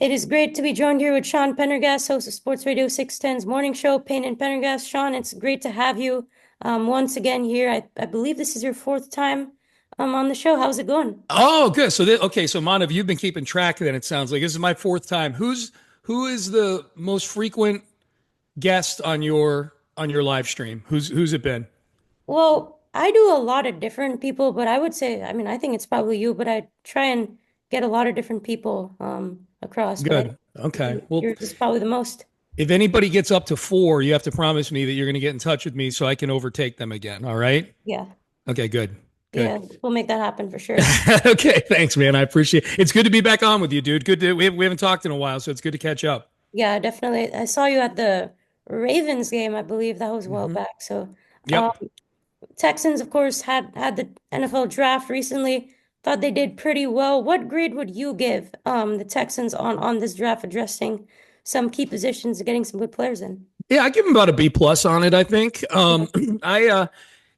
It is great to be joined here with Sean Pendergast, host of Sports Radio 610's morning show, Payne and Pendergast. Sean, it's great to have you once again here. I believe this is your fourth time on the show. How's it going? Oh, good. So Manav, you've been keeping track of that. It sounds like this is my fourth time. Who is the most frequent guest on your live stream? Who's it been? Well, I do a lot of different people, but I would say, I think it's probably you, but I try and get a lot of different people across, but I Good. Okay. think Well, yours is probably the most. if anybody gets up to four, you have to promise me that you're going to get in touch with me so I can overtake them again. All right. Yeah. Okay. Good. Yeah, Good. we'll make that happen for sure. Okay. Thanks, man. I appreciate it. It's good to be back on with you, dude. We haven't talked in a while, so it's good to catch up. Yeah, definitely. I saw you at the Ravens game, I believe that was a while Hmm. back. So, um, Yep. Texans, of course, had the NFL draft recently. Thought they did pretty well. What grade would you give the Texans on this draft, addressing some key positions and getting some good players in? Yeah, I give him about a B plus on it, I think. Yeah. I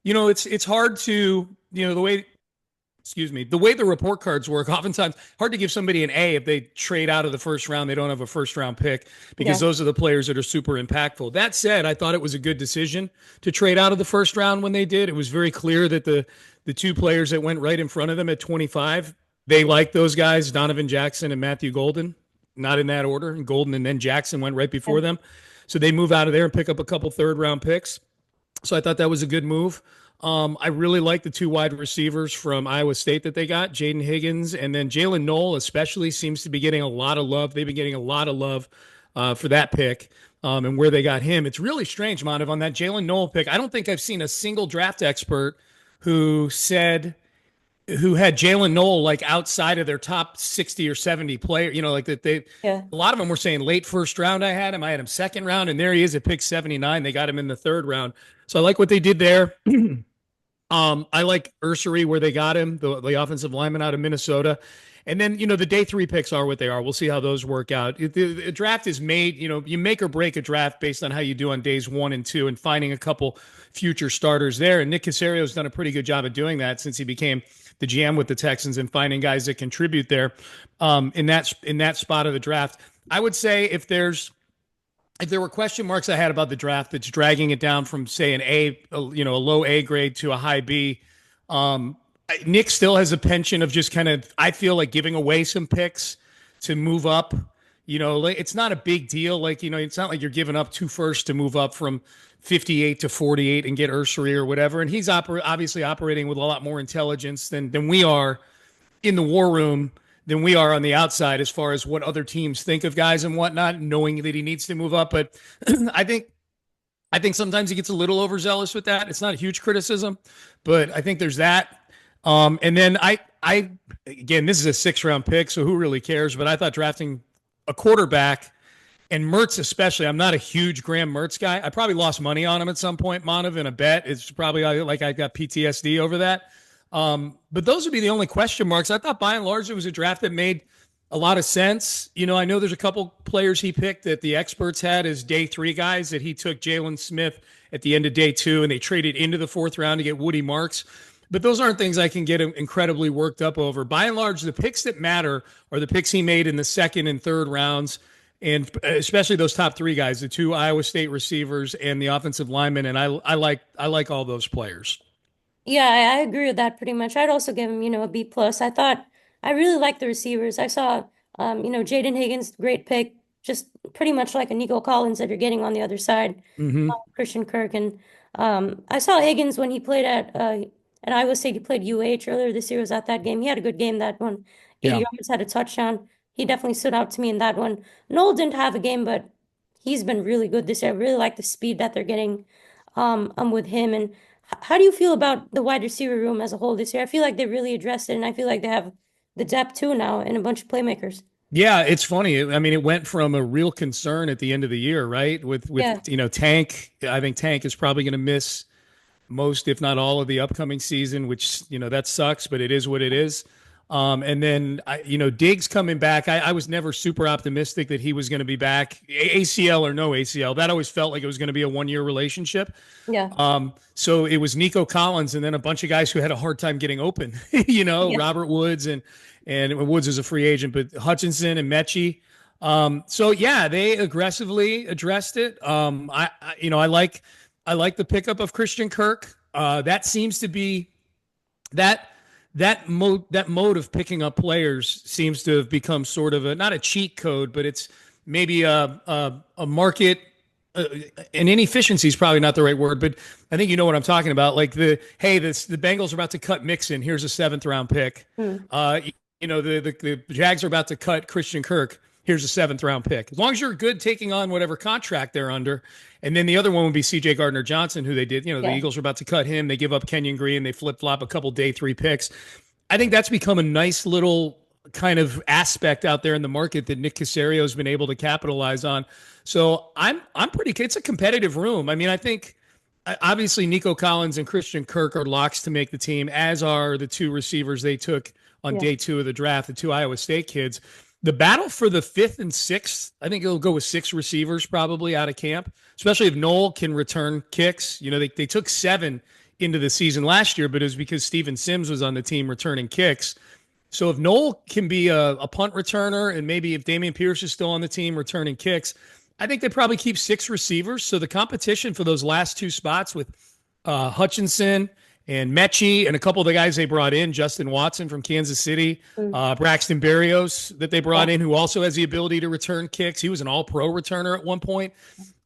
it's hard to, the way, excuse me, the way the report cards work, oftentimes hard to give somebody an A if they trade out of the first round, they don't have a first round pick because Yeah. those are the players that are super impactful. That said, I thought it was a good decision to trade out of the first round when they did. It was very clear that the two players that went right in front of them at 25, they liked those guys, Donovan Jackson and Matthew Golden, not in that order. And Golden and then Jackson went right Yeah. before them. So they move out of there and pick up a couple third round picks. So I thought that was a good move. I really like the two wide receivers from Iowa State that they got, Jaden Higgins, and then Jalen Knoll especially seems to be getting a lot of love. They've been getting a lot of love for that pick and where they got him. It's really strange, Manav, on that Jalen Knoll pick. I don't think I've seen a single draft expert who said who had Jalen Knoll like outside of their top 60 or 70 player, like that Yeah. a lot of them were saying late first round I had him second round, and there he is at pick 79. They got him in the third round. So I like what they did there. I like Ursery where they got him, the offensive lineman out of Minnesota. And then, the day three picks are what they are. We'll see how those work out. The draft is made, you make or break a draft based on how you do on days 1 and 2 and finding a couple future starters there. And Nick Caserio's done a pretty good job of doing that since he became the GM with the Texans and finding guys that contribute there in that spot of the draft. I would say if there were question marks I had about the draft that's dragging it down from say a low A grade to a high B, Nick still has a penchant of just kind of, I feel like giving away some picks to move up. It's not a big deal. Like, it's not like you're giving up two firsts to move up from 58 to 48 and get Ursery or whatever. And he's obviously operating with a lot more intelligence than we are in the war room than we are on the outside as far as what other teams think of guys and whatnot, knowing that he needs to move up. But I think sometimes he gets a little overzealous with that. It's not a huge criticism, but I think there's that. And then I again, this is a 6th round pick, so who really cares? But I thought drafting a quarterback and Mertz especially, I'm not a huge Graham Mertz guy. I probably lost money on him at some point, Manav, in a bet. It's probably like I got PTSD over that. But those would be the only question marks. I thought by and large it was a draft that made a lot of sense. I know there's a couple players he picked that the experts had as day 3 guys that he took Jalen Smith at the end of day 2 and they traded into the 4th round to get Woody Marks. But those aren't things I can get incredibly worked up over. By and large, the picks that matter are the picks he made in the 2nd and 3rd rounds, and especially those top 3 guys, the 2 Iowa State receivers and the offensive linemen. And I like all those players. Yeah, I agree with that pretty much. I'd also give him, a B plus. I thought I really liked the receivers. I saw, Jaden Higgins, great pick, just pretty much like a Nico Collins that you're getting on the other side, Hmm. Christian Kirk. And I saw Higgins when he played at Iowa State. He played UH earlier this year. Was at that game. He had a good game that one. 80 Yeah. yards, had a touchdown. He definitely stood out to me in that one. Noel didn't have a game, but he's been really good this year. I really like the speed that they're getting with him. And how do you feel about the wide receiver room as a whole this year? I feel like they really addressed it, and I feel like they have the depth too now and a bunch of playmakers. Yeah, it's funny. I mean, it went from a real concern at the end of the year, right? With Yeah, Tank. I think Tank is probably going to miss most, if not all, of the upcoming season, which that sucks, but it is what it is. And then Diggs coming back. I was never super optimistic that he was going to be back, ACL or no ACL. That always felt like it was going to be a 1-year relationship. yeah, So it was Nico Collins and then a bunch of guys who had a hard time getting open. yeah, Robert Woods and Woods is a free agent, but Hutchinson and Mechie. So yeah, they aggressively addressed it. I like the pickup of Christian Kirk. That seems to be that that mode of picking up players seems to have become sort of a not a cheat code, but it's maybe a market. And inefficiency is probably not the right word, but I think you know what I'm talking about. Like the Bengals are about to cut Mixon. Here's a seventh round pick. Mm. The Jags are about to cut Christian Kirk. Here's a seventh round pick. As long as you're good taking on whatever contract they're under. And then the other one would be CJ Gardner Johnson, who they did. The Yeah. Eagles are about to cut him. They give up Kenyon Green. They flip flop a couple day 3 picks. I think that's become a nice little kind of aspect out there in the market that Nick Caserio has been able to capitalize on. So I'm pretty. It's a competitive room. I mean, I think obviously Nico Collins and Christian Kirk are locks to make the team, as are the 2 receivers they took on Yeah. day 2 of the draft, the 2 Iowa State kids. The battle for the 5th and 6th, I think it'll go with 6 receivers probably out of camp, especially if Noel can return kicks. They took 7 into the season last year, but it was because Steven Sims was on the team returning kicks. So if Noel can be a punt returner, and maybe if Dameon Pierce is still on the team returning kicks, I think they probably keep 6 receivers. So the competition for those last 2 spots with Hutchinson and Mechie and a couple of the guys they brought in, Justin Watson from Kansas City, Mm. Braxton Berrios that they brought Yeah. in, who also has the ability to return kicks. He was an all-pro returner at one point.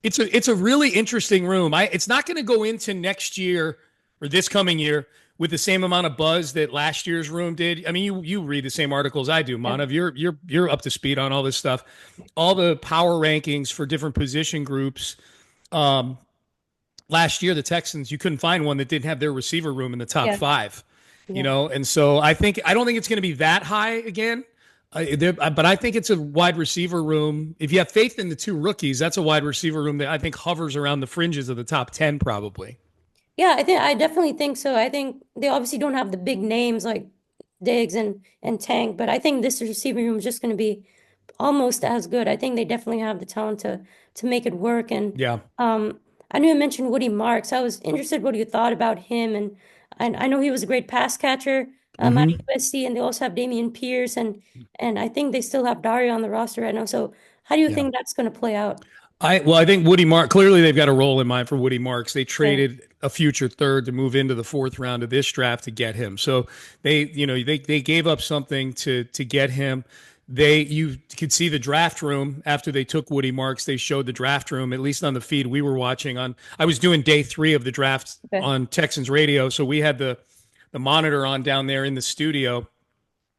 It's a really interesting room. It's not going to go into next year or this coming year with the same amount of buzz that last year's room did. I mean, you read the same articles I do, Manav. You're up to speed on all this stuff. All the power rankings for different position groups. Last year, the Texans, you couldn't find one that didn't have their receiver room in the top Yeah. 5. Yeah. And so I don't think it's going to be that high again. But I think it's a wide receiver room. If you have faith in the 2 rookies, that's a wide receiver room that I think hovers around the fringes of the top 10 probably. Yeah, I definitely think so. I think they obviously don't have the big names like Diggs and Tank, but I think this receiving room is just going to be almost as good. I think they definitely have the talent to make it work. And Yeah. I knew you mentioned Woody Marks. I was interested what you thought about him, and I know he was a great pass catcher out of Mm-hmm. USC, and they also have Dameon Pierce, and I think they still have Dario on the roster right now. So how do you Yeah. think that's going to play out? I think Woody Mark clearly they've got a role in mind for Woody Marks. They Yeah, traded a future third to move into the 4th round of this draft to get him. So they gave up something to get him. You could see the draft room after they took Woody Marks. They showed the draft room, at least on the feed we were watching on. I was doing day 3 of the draft okay. on Texans radio, so we had the monitor on down there in the studio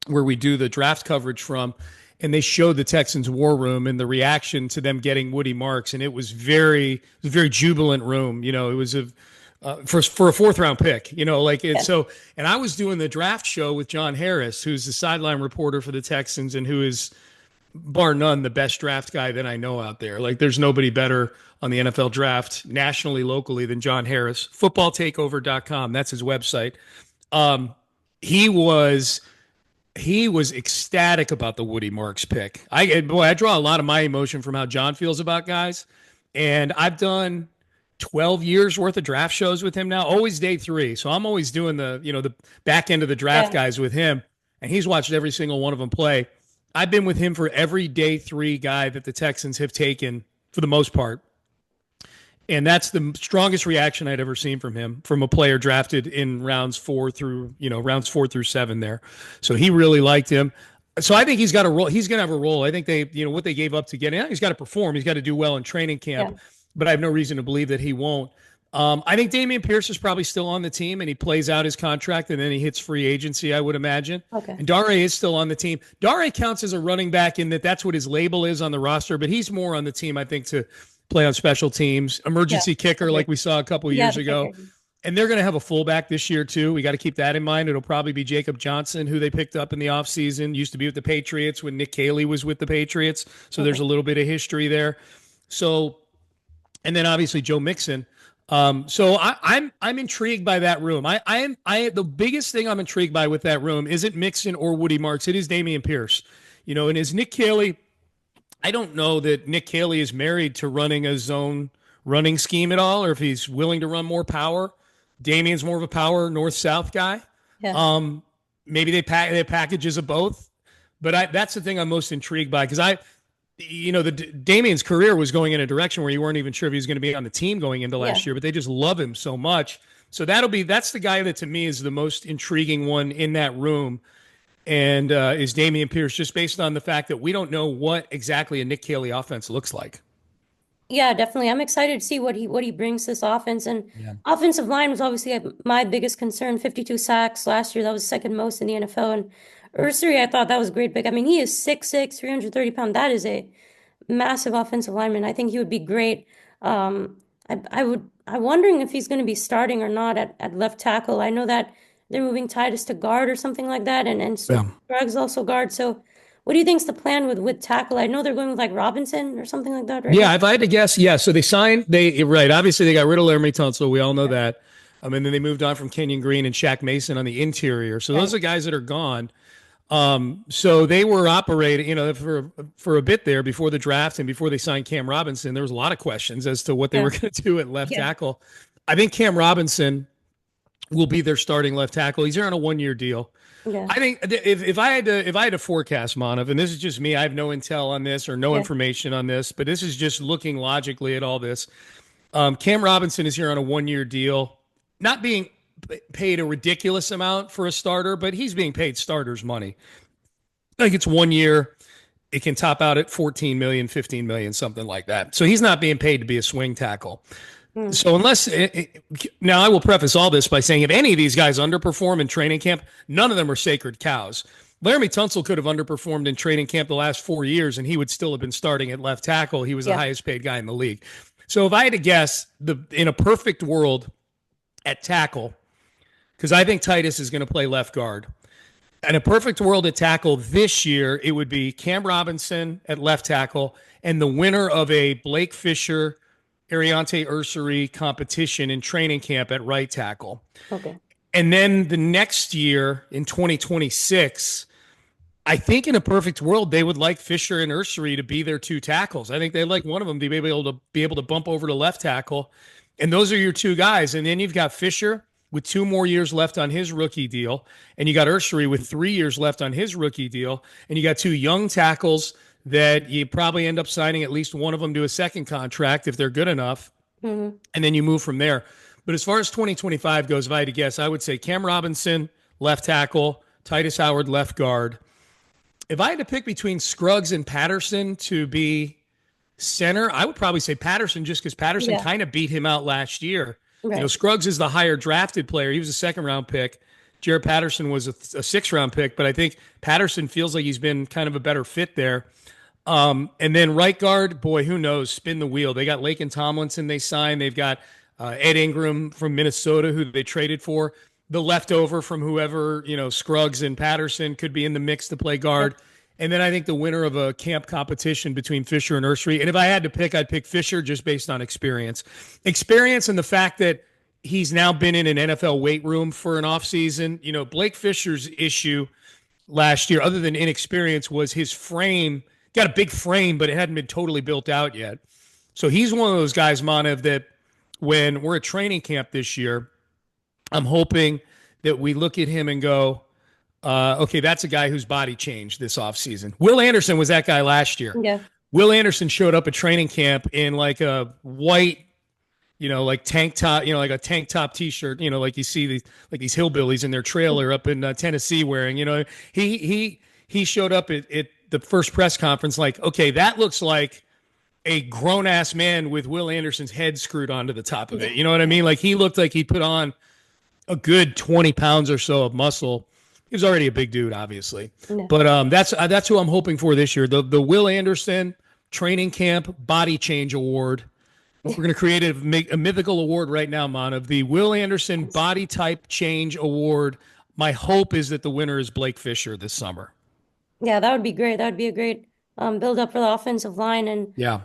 where we do the draft coverage from, and they showed the Texans war room and the reaction to them getting Woody Marks, and it was a very jubilant room. It was for a 4th round pick. Yeah. And I was doing the draft show with John Harris, who's the sideline reporter for the Texans and who is bar none the best draft guy that I know out there. Like there's nobody better on the NFL draft nationally, locally than John Harris. Footballtakeover.com. That's his website. He was ecstatic about the Woody Marks pick. I draw a lot of my emotion from how John feels about guys, and I've done 12 years worth of draft shows with him now, always day 3. So I'm always doing the back end of the draft Yeah. guys with him, and he's watched every single one of them play. I've been with him for every day 3 guy that the Texans have taken for the most part. And that's the strongest reaction I'd ever seen from him, from a player drafted in rounds 4 through 7 there. So he really liked him. So I think he's got a role. He's going to have a role. I think what they gave up to get him, he's got to perform. He's got to do well in training camp, Yeah. but I have no reason to believe that he won't. I think Dameon Pierce is probably still on the team, and he plays out his contract, and then he hits free agency, I would imagine. Okay. And Dare is still on the team. Dare counts as a running back in that's what his label is on the roster, but he's more on the team, I think, to play on special teams, emergency kicker Okay. like we saw a couple Yeah, years the ago. kicker. And they're going to have a fullback this year, too. We got to keep that in mind. It'll probably be Jacob Johnson, who they picked up in the offseason, used to be with the Patriots when Nick Caley was with the Patriots. So there's a little bit of history there. So, and then obviously Joe Mixon. So I'm intrigued by that room. The biggest thing I'm intrigued by with that room isn't Mixon or Woody Marks. It is Dameon Pierce. And is Nick Caley. I don't know that Nick Caley is married to running a zone running scheme at all, or if he's willing to run more power. Damien's more of a power north-south guy. Yeah. Maybe they have packages of both. But that's the thing I'm most intrigued by, because Damian's career was going in a direction where you weren't even sure if he was going to be on the team going into Yeah. last year, but they just love him so much. So that's the guy that to me is the most intriguing one in that room. And is Damian Pierce, just based on the fact that we don't know what exactly a Nick Caley offense looks like. Yeah, definitely. I'm excited to see what he brings to this offense. And Yeah. offensive line was obviously my biggest concern. 52 sacks last year. That was second most in the NFL. And Ursary, I thought that was great. Big. I mean, he is 6'6", 330 pounds. That is a massive offensive lineman. I think he would be great. I'm wondering if he's going to be starting or not at left tackle. I know that they're moving Titus to guard or something like that, and Yeah. Scruggs also guard. So, what do you think's the plan with tackle? I know they're going with like Robinson or something like that right now. Yeah, if I had to guess, yeah. So right. Obviously, they got rid of Laramie Tunsil. We all know that. And then they moved on from Kenyon Green and Shaq Mason on the interior. So those Right. are guys that are gone. So they were operating, for a bit there before the draft and before they signed Cam Robinson. There was a lot of questions as to what they Yeah. were going to do at left Yeah. tackle. I think Cam Robinson will be their starting left tackle. He's here on a 1-year deal. Yeah. I think if I had to forecast, Manav, and this is just me, I have no intel on this or no Yeah. information on this, but this is just looking logically at all this. Cam Robinson is here on a 1-year deal, not being paid a ridiculous amount for a starter, but he's being paid starters money. I think it's 1 year. It can top out at 14 million, 15 million, something like that. So he's not being paid to be a swing tackle. So now I will preface all this by saying if any of these guys underperform in training camp, none of them are sacred cows. Laramie Tunsil could have underperformed in training camp the last 4 years, and he would still have been starting at left tackle. He was the highest paid guy in the league. So if I had to guess, in a perfect world at tackle, because I think Titus is going to play left guard. In a perfect world at tackle this year, it would be Cam Robinson at left tackle and the winner of a Blake Fisher, Ariante Ursary competition in training camp at right tackle. Okay. And then the next year in 2026, I think in a perfect world, they would like Fisher and Ursary to be their two tackles. I think they'd like one of them to be able to bump over to left tackle. And those are your two guys. And then you've got Fisher with 2 more years left on his rookie deal. And you got Ursary with 3 years left on his rookie deal. And you got 2 young tackles that you probably end up signing at least one of them to a second contract if they're good enough. Mm-hmm. And then you move from there. But as far as 2025 goes, if I had to guess, I would say Cam Robinson, left tackle, Titus Howard, left guard. If I had to pick between Scruggs and Patterson to be center, I would probably say Patterson just because Patterson kind of beat him out last year. Right. Scruggs is the higher drafted player. He was a 2nd-round pick. Jared Patterson was a 6th-round pick, but I think Patterson feels like he's been kind of a better fit there. And then right guard, boy, who knows? Spin the wheel. They got Laken Tomlinson they signed. They've got Ed Ingram from Minnesota who they traded for. The leftover from whoever, Scruggs and Patterson could be in the mix to play guard. And then I think the winner of a camp competition between Fisher and Ursary. And if I had to pick, I'd pick Fisher just based on experience. Experience and the fact that he's now been in an NFL weight room for an offseason. Blake Fisher's issue last year, other than inexperience, was his frame. Got a big frame, but it hadn't been totally built out yet. So he's one of those guys, Manav, that when we're at training camp this year, I'm hoping that we look at him and go, okay, that's a guy whose body changed this offseason. Will Anderson was that guy last year. Yeah. Will Anderson showed up at training camp in like a white, like tank top, like a tank top T-shirt, like you see these hillbillies in their trailer up in Tennessee wearing. He showed up at the first press conference like, okay, that looks like a grown ass man with Will Anderson's head screwed onto the top of it. You know what I mean? Like he looked like he put on a good 20 pounds or so of muscle. He was already a big dude, obviously. Yeah. But that's who I'm hoping for this year. The Will Anderson training camp body change award. We're going to create a mythical award right now, Manav. The Will Anderson body type change award. My hope is that the winner is Blake Fisher this summer. Yeah, that would be great. That would be a great build up for the offensive line. And Yeah.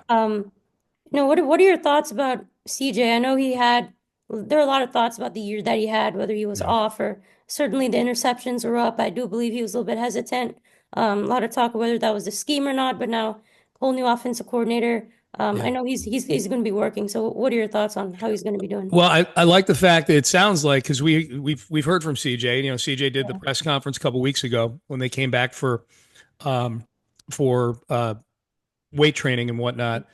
what are your thoughts about CJ? I know there are a lot of thoughts about the year that he had, whether he was off or certainly the interceptions were up. I do believe he was a little bit hesitant. A lot of talk of whether that was the scheme or not, but now whole new offensive coordinator. I know he's going to be working. So what are your thoughts on how he's going to be doing? Well, I like the fact that it sounds like, because we've heard from CJ. CJ did the press conference a couple weeks ago when they came back for weight training and whatnot.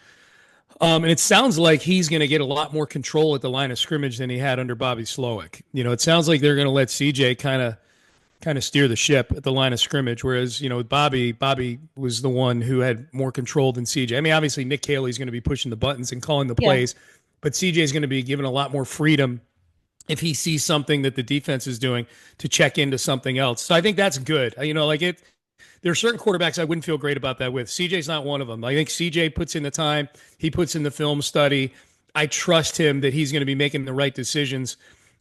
And it sounds like he's going to get a lot more control at the line of scrimmage than he had under Bobby Slowick. It sounds like they're going to let CJ kind of steer the ship at the line of scrimmage. Whereas, with Bobby was the one who had more control than CJ. I mean, obviously Nick Caley is going to be pushing the buttons and calling the Yeah. plays, but CJ is going to be given a lot more freedom if he sees something that the defense is doing to check into something else. So I think that's good. There are certain quarterbacks I wouldn't feel great about that with. CJ's not one of them. I think CJ puts in the time. He puts in the film study. I trust him that he's going to be making the right decisions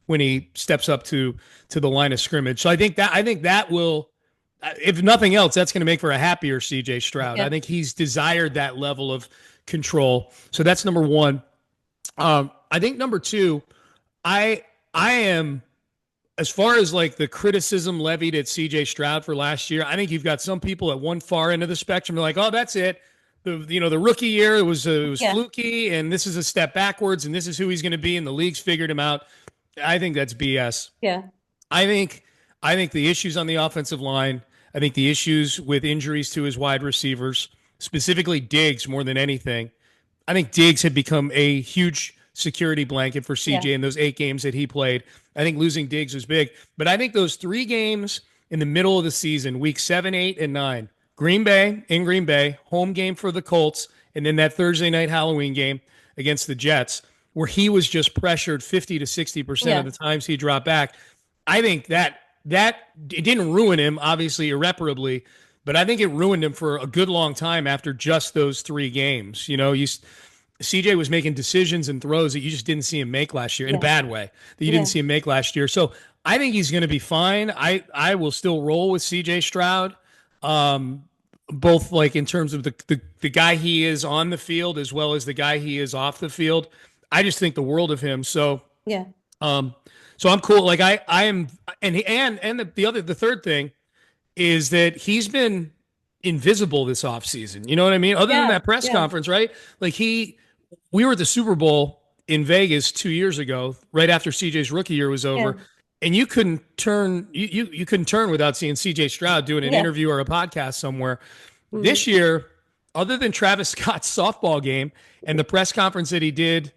when he steps up to the line of scrimmage. So I think that will, if nothing else, that's going to make for a happier CJ Stroud. Yeah. I think he's desired that level of control. So that's number one. I think number two, I am, as far as like the criticism levied at CJ Stroud for last year, I think you've got some people at one far end of the spectrum are like, oh, that's it. The rookie year, it was Yeah. fluky, and this is a step backwards, and this is who he's going to be, and the league's figured him out. I think that's BS. Yeah. I think the issues on the offensive line, I think the issues with injuries to his wide receivers, specifically Diggs more than anything. I think Diggs had become a huge security blanket for CJ in those 8 games that he played. I think losing Diggs was big. But I think those 3 games in the middle of the season, week 7, 8, and 9, Green Bay, home game for the Colts, and then that Thursday night Halloween game against the Jets, where he was just pressured 50 to 60% of the times he dropped back. I think that it didn't ruin him, obviously, irreparably, but I think it ruined him for a good long time after just those 3 games. CJ was making decisions and throws that you just didn't see him make last year in a bad way, that you didn't see him make last year. So I think he's going to be fine. I will still roll with CJ Stroud, both like in terms of the guy he is on the field as well as the guy he is off the field. I just think the world of him. So so I'm cool. Like I am, and the third thing is that he's been invisible this offseason. You know what I mean? Other than that press conference, right? Like we were at the Super Bowl in Vegas 2 years ago, right after CJ's rookie year was over, and you couldn't turn you couldn't turn without seeing CJ Stroud doing an interview or a podcast somewhere. Mm-hmm. This year, other than Travis Scott's softball game and the press conference that he did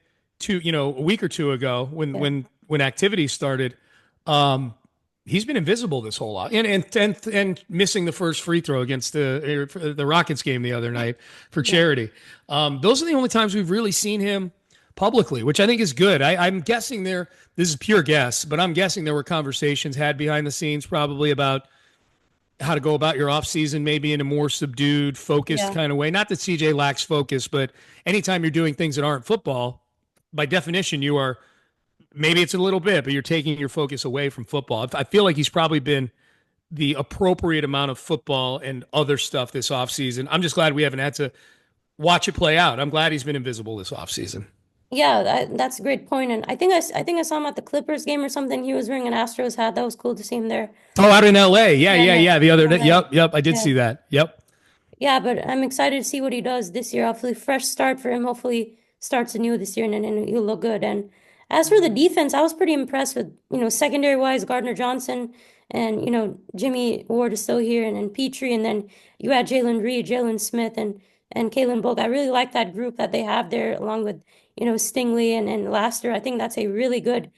a week or two ago when activity started, he's been invisible this whole lot, and missing the first free throw against the Rockets game the other night for charity. Those are the only times we've really seen him publicly, which I think is good. I'm guessing this is pure guess, but I'm guessing there were conversations had behind the scenes probably about how to go about your offseason, maybe in a more subdued, focused kind of way. Not that CJ lacks focus, but anytime you're doing things that aren't football, by definition, you are. Maybe it's a little bit, but you're taking your focus away from football. I feel like he's probably been the appropriate amount of football and other stuff this offseason. I'm just glad we haven't had to watch it play out. I'm glad he's been invisible this offseason. Yeah, that's a great point. And I think I saw him at the Clippers game or something. He was wearing an Astros hat. That was cool to see him there. Oh, out in LA. Yeah. The other day. Yep. I did see that. Yep. Yeah, but I'm excited to see what he does this year. Hopefully, fresh start for him. Hopefully, starts anew this year and he'll look good. And as for the defense, I was pretty impressed with, secondary wise, Gardner Johnson and, Jimmy Ward is still here and Petrie. And then you had Jalen Reed, Jalen Smith, and Kalen Bulk. I really like that group that they have there along with, Stingley and Laster. I think that's a really good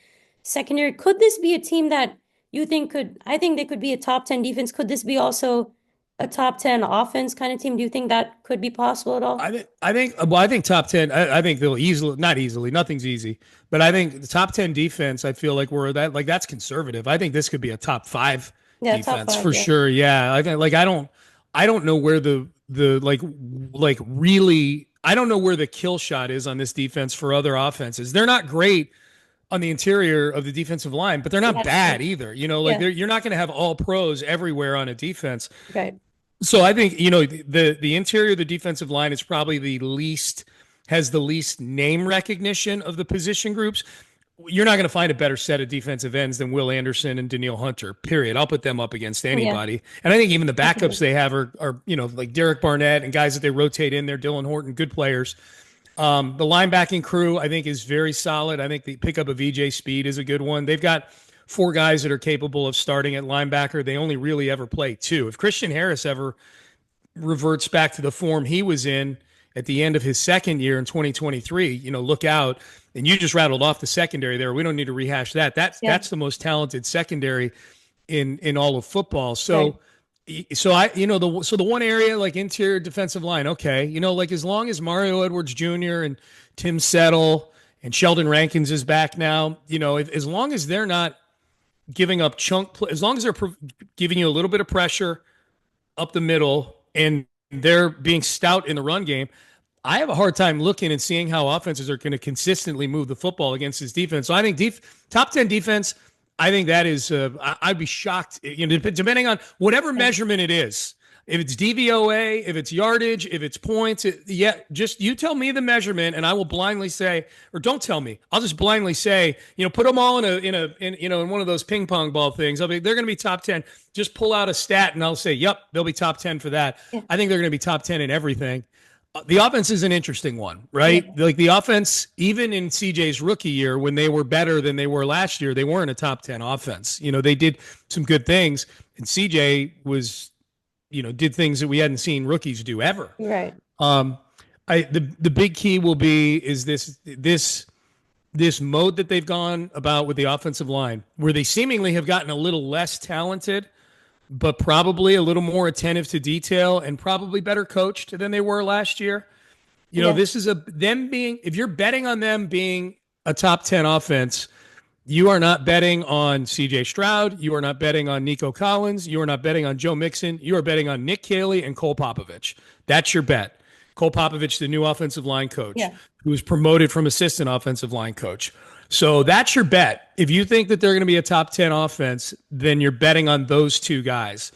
secondary. Could this be a team that you think I think they could be a top 10 defense. Could this be also a top 10 offense kind of team? Do you think that could be possible at all? I think top 10, I think they'll not easily, nothing's easy, but I think the top 10 defense, I feel like that's conservative. I think this could be a top 5 defense top 5, for sure. Yeah. I think I don't know where the really, I don't know where the kill shot is on this defense for other offenses. They're not great on the interior of the defensive line, but they're not bad either. You're not going to have all pros everywhere on a defense. Right. So I think, the interior of the defensive line is probably has the least name recognition of the position groups. You're not going to find a better set of defensive ends than Will Anderson and Daniil Hunter, period. I'll put them up against anybody. And I think even the backups they have are like Derek Barnett and guys that they rotate in there, Dylan Horton, good players. The linebacking crew, I think, is very solid. I think the pickup of VJ Speed is a good one. They've got 4 guys that are capable of starting at linebacker. They only really ever play 2. If Christian Harris ever reverts back to the form he was in at the end of his second year in 2023. Look out. And you just rattled off the secondary there. We don't need to rehash that. That's the most talented secondary in all of football. So, the one area like interior defensive line, okay, like as long as Mario Edwards Jr. and Tim Settle and Sheldon Rankins is back now, as long as they're not giving up as long as they're giving you a little bit of pressure up the middle and they're being stout in the run game, I have a hard time looking and seeing how offenses are going to consistently move the football against this defense. So I think top 10 defense, I think that is, I'd be shocked, depending on whatever measurement it is. If it's DVOA, if it's yardage, if it's points, just you tell me the measurement, and I will blindly say, or don't tell me. I'll just blindly say, put them all in one of those ping pong ball things. They're going to be top 10. Just pull out a stat, and I'll say, yep, they'll be top 10 for that. Yeah. I think they're going to be top 10 in everything. The offense is an interesting one, right? Yeah. Like the offense, even in CJ's rookie year, when they were better than they were last year, they weren't a top 10 offense. They did some good things, and CJ was, did things that we hadn't seen rookies do ever. Right. The big key will be is this mode that they've gone about with the offensive line, where they seemingly have gotten a little less talented, but probably a little more attentive to detail and probably better coached than they were last year. This is if you're betting on them being a top 10 offense, you are not betting on CJ Stroud. You are not betting on Nico Collins. You are not betting on Joe Mixon. You are betting on Nick Caley and Cole Popovich. That's your bet. Cole Popovich, the new offensive line coach, who was promoted from assistant offensive line coach. So that's your bet. If you think that they're going to be a top 10 offense, then you're betting on those two guys.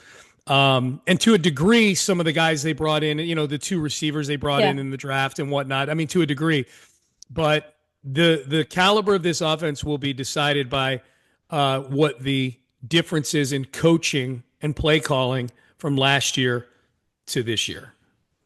And to a degree, some of the guys they brought in, the two receivers they brought in the draft and whatnot, to a degree. But the caliber of this offense will be decided by what the difference is in coaching and play calling from last year to this year.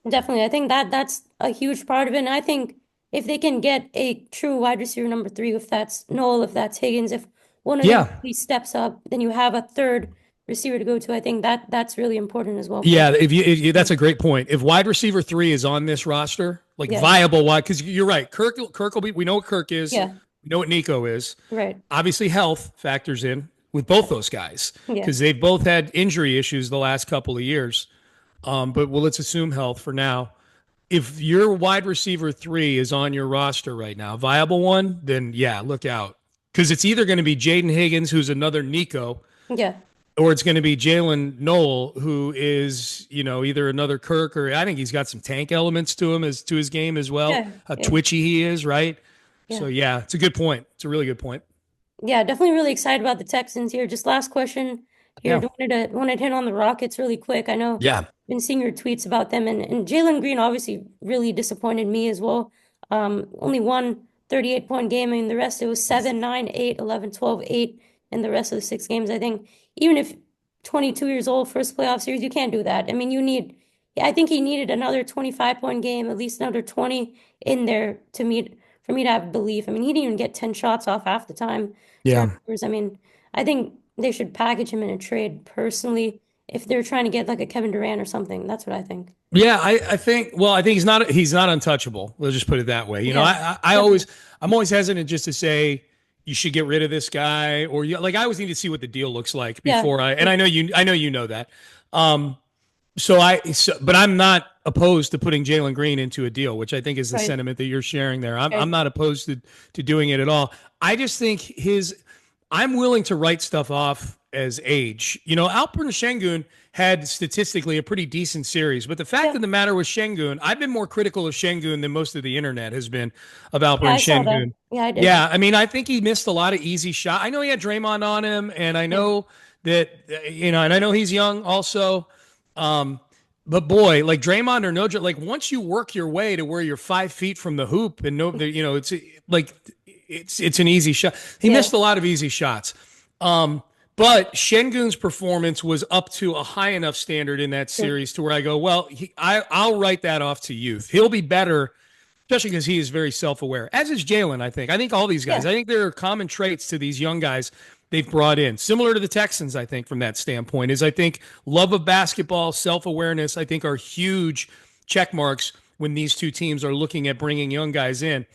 Definitely. I think that's a huge part of it. And I think if they can get a true wide receiver number 3, if that's Noel, if that's Higgins, if one of them really steps up, then you have a third receiver to go to. I think that's really important as well. Yeah, if that's a great point. If wide receiver 3 is on this roster, viable wide, because you're right, Kirk will be. We know what Kirk is. Yeah. We know what Nico is. Right. Obviously, health factors in with both those guys because they've both had injury issues the last couple of years. But let's assume health for now. If your wide receiver 3 is on your roster right now, viable one, then look out. Because it's either going to be Jaden Higgins, who's another Nico, or it's going to be Jalen Noel, who is, either another Kirk, or I think he's got some tank elements to him to his game as well. How twitchy he is, right? Yeah. So it's a good point. It's a really good point. Yeah, definitely really excited about the Texans here. Just last question here. Wanted to hit on the Rockets really quick. I know. Yeah. Been seeing your tweets about them, and Jalen Green obviously really disappointed me as well. Only one 38-point game. The rest it was 7, 9, 8, 11, 12, 8 in the rest of the 6 games. I think even if 22 years old, first playoff series, you can't do that. I think he needed another 25-point game, at least another 20 in there for me to have belief. He didn't even get 10 shots off half the time. Yeah. I think they should package him in a trade personally if they're trying to get like a Kevin Durant or something. That's what I think. Yeah, I think he's not untouchable. Let's just put it that way. I'm always hesitant just to say you should get rid of this guy, or I always need to see what the deal looks like before I know you know that. But I'm not opposed to putting Jalen Green into a deal, which I think is the sentiment that you're sharing there. I'm not opposed to doing it at all. I just think I'm willing to write stuff off as age. Alperen Şengün had statistically a pretty decent series, but the fact of the matter with Şengün, I've been more critical of Şengün than most of the internet has been of Alperen Şengün. Yeah, I did. Yeah, I think he missed a lot of easy shots. I know he had Draymond on him, and I know that, and I know he's young also. But boy, like Draymond or no, once you work your way to where you're 5 feet from the hoop and it's an easy shot. He missed a lot of easy shots. But Şengün's performance was up to a high enough standard in that series to where I go, well, I'll write that off to youth. He'll be better, especially because he is very self-aware, as is Jalen, I think. I think all these guys, I think there are common traits to these young guys they've brought in, similar to the Texans, I think, from that standpoint, is I think love of basketball, self-awareness, I think are huge check marks when these two teams are looking at bringing young guys in.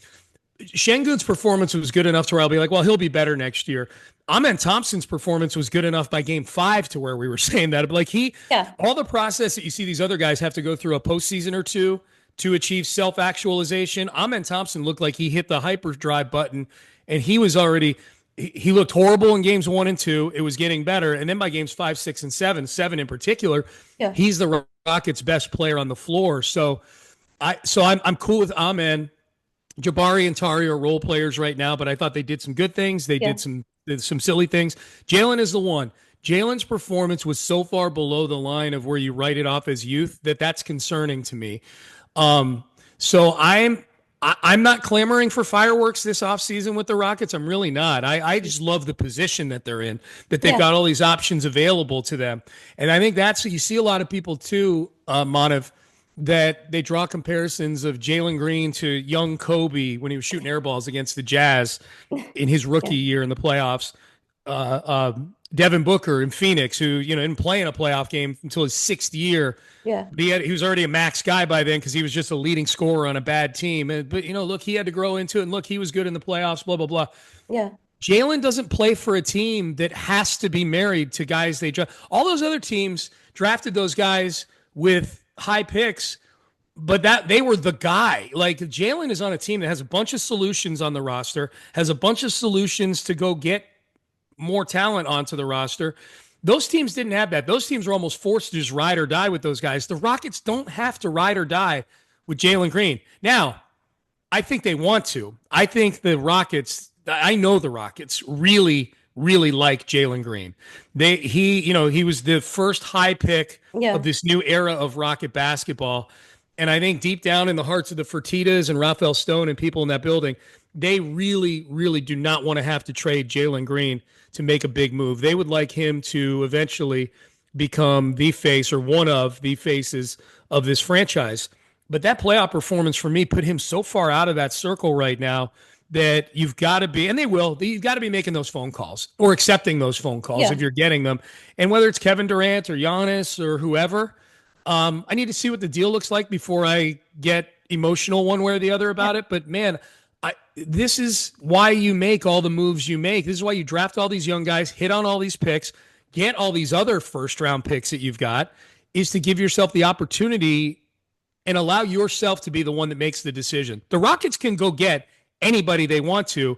Şengün's performance was good enough to where I'll be like, well, he'll be better next year. Amen Thompson's performance was good enough by game 5 to where we were saying that. But like Yeah. all the process that you see these other guys have to go through a postseason or two to achieve self-actualization. Amen Thompson looked like he hit the hyperdrive button, and he was already he looked horrible in games 1 and 2. It was getting better. And then by games 5, 6, and 7 in particular, Yeah. he's the Rockets' best player on the floor. So I'm cool with Amen. Jabari and Tari are role players right now, but I thought they did some good things. They Yeah. did some silly things. Jalen is the one. Jalen's performance was so far below the line of where you write it off as youth that's concerning to me. So I'm not clamoring for fireworks this offseason with the Rockets. I'm really not. I just love the position that they're in, that they've Yeah. got all these options available to them. And I think that's, you see a lot of people too, Manav, that they draw comparisons of Jalen Green to young Kobe when he was shooting air balls against the Jazz in his rookie year in the playoffs. Devin Booker in Phoenix, who didn't play in a playoff game until his 6th year. Yeah. But he was already a max guy by then because he was just a leading scorer on a bad team. But look, he had to grow into it. And look, he was good in the playoffs. Blah blah blah. Yeah. Jalen doesn't play for a team that has to be married to guys they draft. All those other teams drafted those guys with high picks, but that they were the guy. Like Jalen is on a team that has a bunch of solutions on the roster, has a bunch of solutions to go get more talent onto the roster. Those teams didn't have that. Those teams were almost forced to just ride or die with those guys. The Rockets don't have to ride or die with Jalen Green. Now, I think they want to. I think I know the Rockets really, really like Jalen Green. He was the first high pick of this new era of Rocket basketball. And I think deep down in the hearts of the Fertittas and Rafael Stone and people in that building, they really, really do not want to have to trade Jalen Green to make a big move. They would like him to eventually become the face or one of the faces of this franchise. But that playoff performance for me put him so far out of that circle right now that you've got to be, and you've got to be making those phone calls or accepting those phone calls if you're getting them. And whether it's Kevin Durant or Giannis or whoever, I need to see what the deal looks like before I get emotional one way or the other about it. But man, this is why you make all the moves you make. This is why you draft all these young guys, hit on all these picks, get all these other first-round picks that you've got, is to give yourself the opportunity and allow yourself to be the one that makes the decision. The Rockets can go get anybody they want to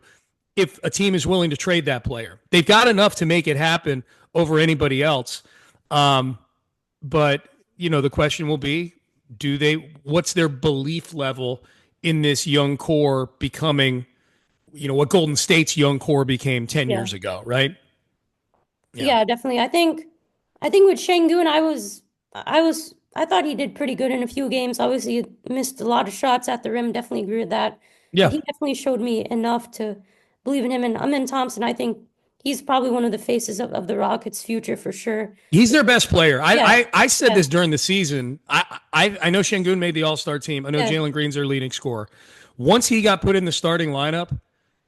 if a team is willing to trade that player. They've got enough to make it happen over anybody else. But, the question will be, what's their belief level in this young core becoming, what Golden State's young core became 10 years ago, right? Yeah, definitely. I think with Şengün, I thought he did pretty good in a few games. Obviously, he missed a lot of shots at the rim. Definitely agree with that. Yeah. But he definitely showed me enough to believe in him. And Amen Thompson, I think he's probably one of the faces of the Rockets' future for sure. He's their best player. I said this during the season. I know Şengün made the All-Star team. I know Jalen Green's their leading scorer. Once he got put in the starting lineup,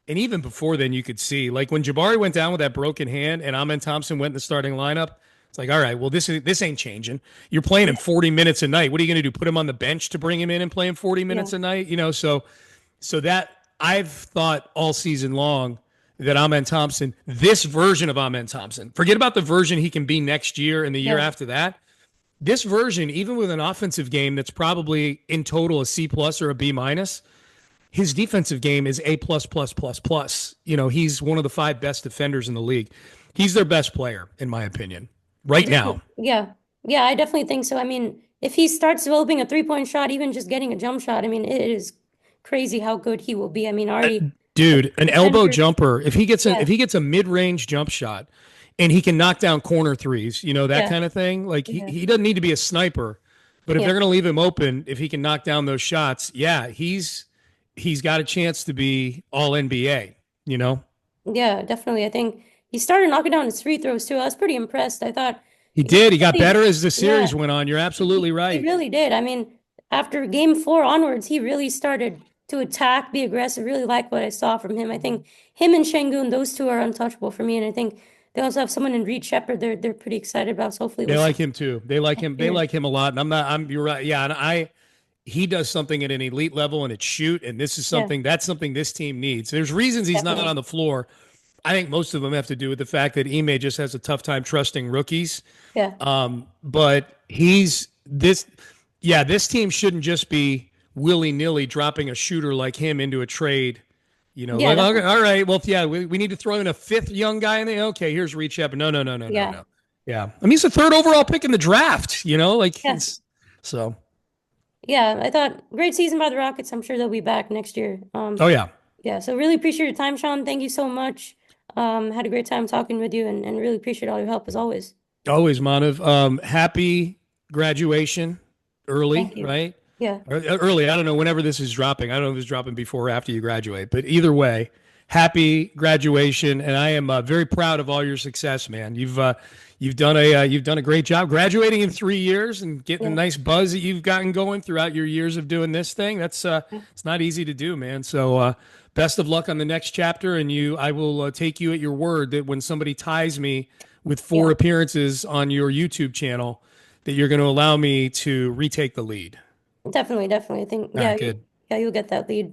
and even before then, you could see, like when Jabari went down with that broken hand and Amen Thompson went in the starting lineup, it's like, all right, well, this ain't changing. You're playing him 40 minutes a night. What are you going to do? Put him on the bench to bring him in and play him 40 minutes a night? So that I've thought all season long that Amen Thompson, this version of Amen Thompson, forget about the version he can be next year and the year after that. This version, even with an offensive game that's probably in total a C+ or a B-, his defensive game is A++++. He's one of the 5 best defenders in the league. He's their best player, in my opinion, right now. Yeah. Yeah, I definitely think so. I mean, if he starts developing a 3-point shot, even just getting a jump shot, I mean, it is crazy how good he will be. I mean, already. Dude, an elbow jumper, if he gets a mid-range jump shot and he can knock down corner threes, that kind of thing, like he doesn't need to be a sniper, but if they're going to leave him open, if he can knock down those shots, he's got a chance to be all NBA, Yeah, definitely. I think he started knocking down his free throws too. I was pretty impressed. I thought he did. He got better as the series went on. You're absolutely right. He really did. I mean, after game 4 onwards, he really started to attack, be aggressive. Really like what I saw from him. I think him and Şengün, those two are untouchable for me. And I think they also have someone in Reed Shepherd they're pretty excited about. So hopefully they like him too. They like him. They like him a lot. And you're right. Yeah. And he does something at an elite level and it's shoot. And this is Yeah, something that's something this team needs. There's reasons he's not definitely. on the floor. I think most of them have to do with the fact that Ime just has a tough time trusting rookies. Yeah. But he's this, yeah, this team shouldn't just be willy nilly dropping a shooter like him into a trade. Yeah, Like, okay, definitely. all right, well, yeah, we need to throw in a fifth young guy in there. Okay, here's Reach Up. No, no, no, no, no, Yeah. no. Yeah. I mean, he's the third overall pick in the draft, like Yeah. it's so. Yeah. I thought great season by the Rockets. I'm sure they'll be back next year. Oh, yeah. Yeah. So really appreciate your time, Sean. Thank you so much. Had a great time talking with you and really appreciate all your help as always. Always, Manav. Happy graduation early, Thank you. right? Yeah. Early. I don't know whenever this is dropping. I don't know if it's dropping before or after you graduate, but either way, happy graduation, and I am very proud of all your success, man. You've done a great job graduating in 3 years and getting a Yeah. nice buzz that you've gotten going throughout your years of doing this thing. That's it's not easy to do, man. So best of luck on the next chapter, and I will take you at your word that when somebody ties me with four Yeah. appearances on your YouTube channel, that you're going to allow me to retake the lead. Definitely. Definitely. I think, All yeah, right, good. yeah, you'll get that lead.